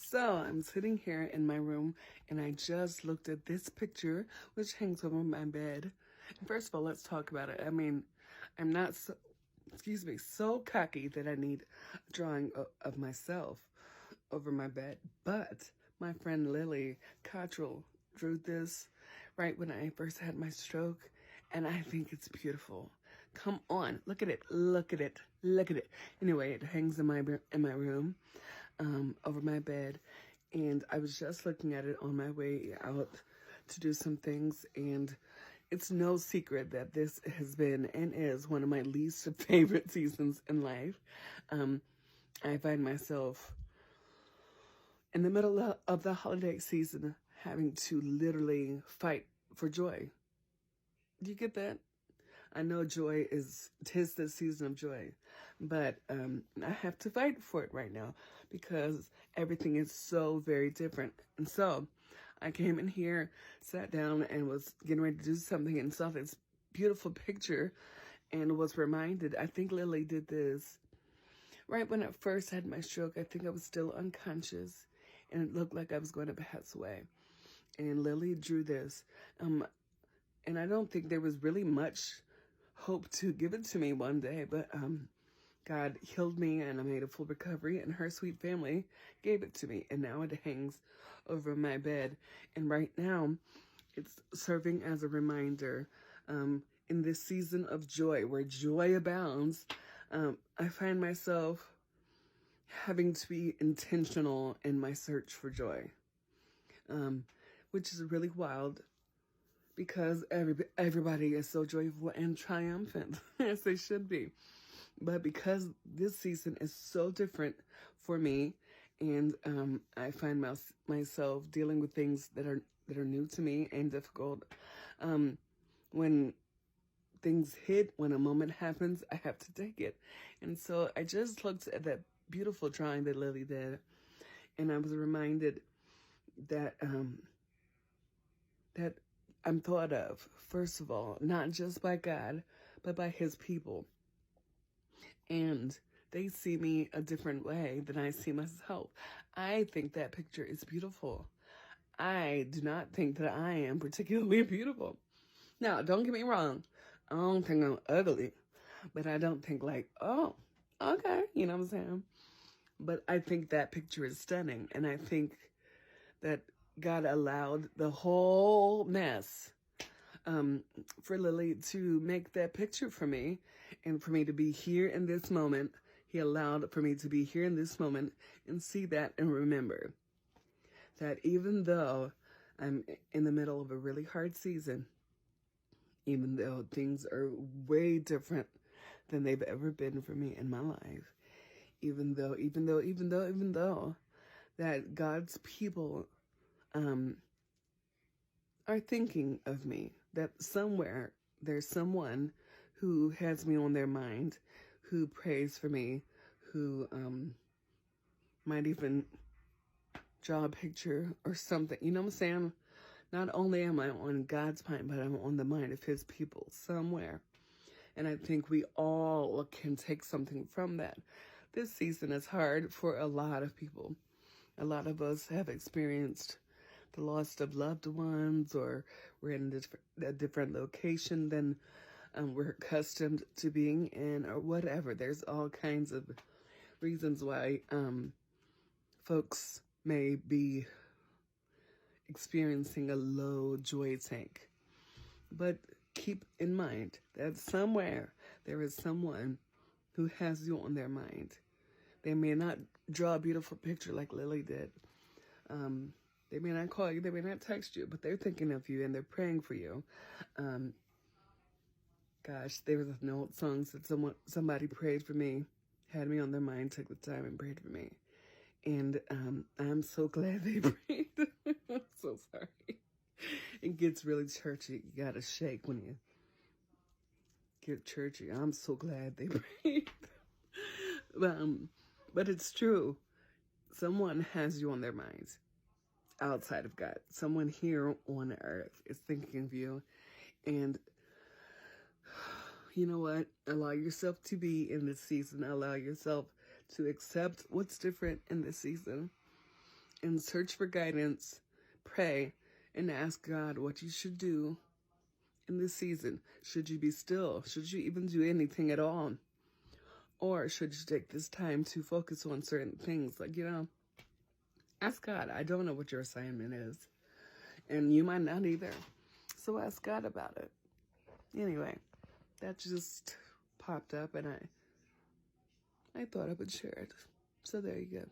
So I'm sitting here in my room and I just looked at this picture, which hangs over my bed. And first of all, let's talk about it. I mean, I'm not so, so cocky that I need a drawing of myself over my bed. But my friend Lily Cottrell drew this right when I first had my stroke, and I think it's beautiful. Come on, look at it, look at it, look at it. Anyway, it hangs in my room, over my bed, and I was just looking at it on my way out to do some things, and it's no secret that this has been and is one of my least favorite seasons in life. I find myself in the middle of the holiday season having to literally fight for joy. Do you get that? I know joy is, 'tis the season of joy, but I have to fight for it right now because everything is so very different. And so I came in here, sat down, and was getting ready to do something and saw this beautiful picture and was reminded, I think Lily did this right when I first had my stroke. I think I was still unconscious and it looked like I was going to pass away. And Lily drew this. And I don't think there was really much hope to give it to me one day, but God healed me and I made a full recovery, and her sweet family gave it to me, and now it hangs over my bed. And right now it's serving as a reminder in this season of joy, where joy abounds. I find myself having to be intentional in my search for joy, which is really wild, because everybody is so joyful and triumphant, as they should be. But because this season is so different for me, and I find myself dealing with things that are new to me and difficult, when things hit, when a moment happens, I have to take it. And so I just looked at that beautiful drawing that Lily did, and I was reminded that that I'm thought of, first of all, not just by God, but by his people. And they see me a different way than I see myself. I think that picture is beautiful. I do not think that I am particularly beautiful. Now, don't get me wrong. I don't think I'm ugly, but I don't think like, oh, okay, you know what I'm saying? But I think that picture is stunning. And I think that God allowed the whole mess for Lily to make that picture for me, and for me to be here in this moment. He allowed for me to be here in this moment and see that and remember that even though I'm in the middle of a really hard season, even though things are way different than they've ever been for me in my life, even though that God's people are thinking of me, that somewhere there's someone who has me on their mind, who prays for me, who might even draw a picture or something. You know what I'm saying? Not only am I on God's mind, but I'm on the mind of his people somewhere. And I think we all can take something from that. This season is hard for a lot of people. A lot of us have experienced the loss of loved ones, or we're in a different location than we're accustomed to being in, or whatever. There's all kinds of reasons why folks may be experiencing a low joy tank. But keep in mind that somewhere there is someone who has you on their mind. They may not draw a beautiful picture like Lily did. They may not call you, they may not text you, but they're thinking of you and they're praying for you. Gosh, there was an old song that somebody prayed for me, had me on their mind, took the time and prayed for me. And I'm so glad they prayed. I'm so sorry. It gets really churchy. You gotta shake when you get churchy. I'm so glad they prayed. But it's true. Someone has you on their minds outside of God. Someone here on earth is thinking of you. And you know what? Allow yourself to be in this season. Allow yourself to accept what's different in this season. and search for guidance, pray, and ask God what you should do in this season. Should you be still? Should you even do anything at all? Or should you take this time to focus on certain things? Like, ask God. I don't know what your assignment is. And you might not either. So ask God about it. Anyway, that just popped up and I thought I would share it. So there you go.